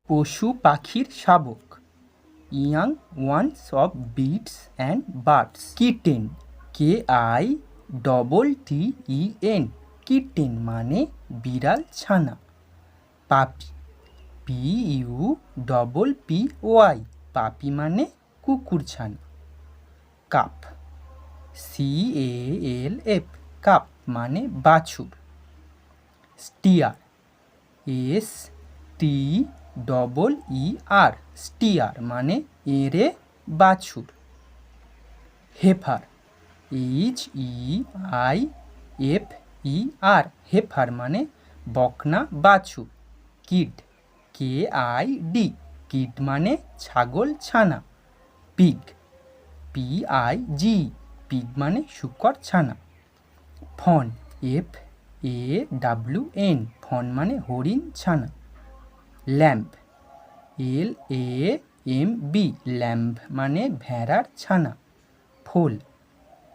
পশু পাখির শাবক। Young ones of beasts and birds. Kitten, KITTEN, kitten মানে বিড়াল ছানা। পাপি, PUPPY, পাপি মানে কুকুর ছানা। কাপ, CALF, কাপ মানে বাছুর। স্টিয়ার, STEER, স্টিয়ার মানে এঁড়ে বাছুর। হেফার, HEIFER, হেফার মানে বকনা বাছুর। কিড, KID, কিড মানে ছাগল ছানা। পিগ, PIG, পিগ মানে শূকর ছানা। ফন, FAWN, ফন মানে হরিণ ছানা। ল্যাম্ব, LAMB, ল্যাম্ব মানে ভেড়ার ছানা। ফোল,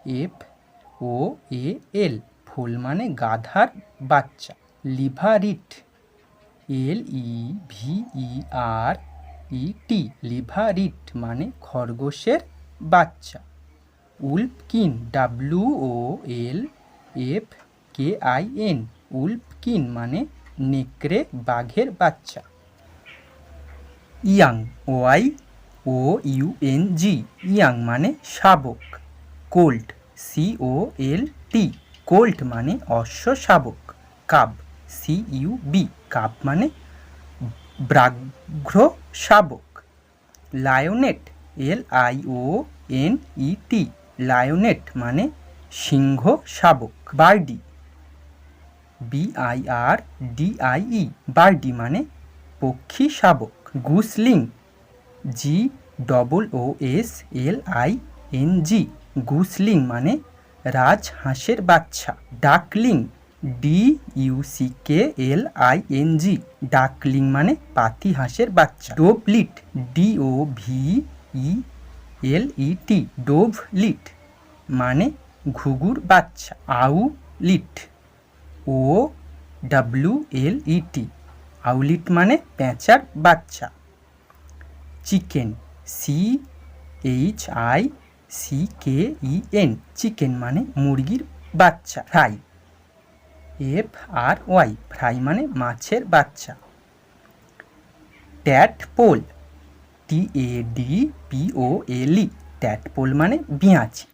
FOAL, ফোল মানে গাধার বাচ্চা। লিভারিট, LEVERET, লিভারিট মানে খরগোশের বাচ্চা। উল্ফকিন, WOLFKIN, উল্ফকিন মানে নেকড়ে বাঘের বাচ্চা। ইয়াং, YOUNG, ইয়াং মানে শাবক। কোল্ট, COLT, কোল্ট মানে অশ্ব শাবক। কাব, CUB, কাব মানে ব্যাঘ্র শাবক। লায়নেট, LIONET, লায়নেট মানে সিংহ শাবক। বার্ডি, BIRDIE, বার্ডি মানে পক্ষী শাবক। গুসলিং, GOOSLING, গুসলিং মানে রাজহাঁসের বাচ্চা। ডাকলিং, DUCKLING, ডাকলিং মানে পাতিহাঁসের বাচ্চা। ডোভলিট, DOVELET, ডোভলিট মানে ঘুঘুর বাচ্চা। আউলিট, OWLET, আউলিট মানে পেঁচার বাচ্চা। চিকেন, CHICKEN, চিকেন মানে মুরগির বাচ্চা। ফ্রাই, FRY, ফ্রাই মানে মাছের বাচ্চা। ট্যাডপোল, TADPOLE, ট্যাডপোল মানে পেঁয়াজি।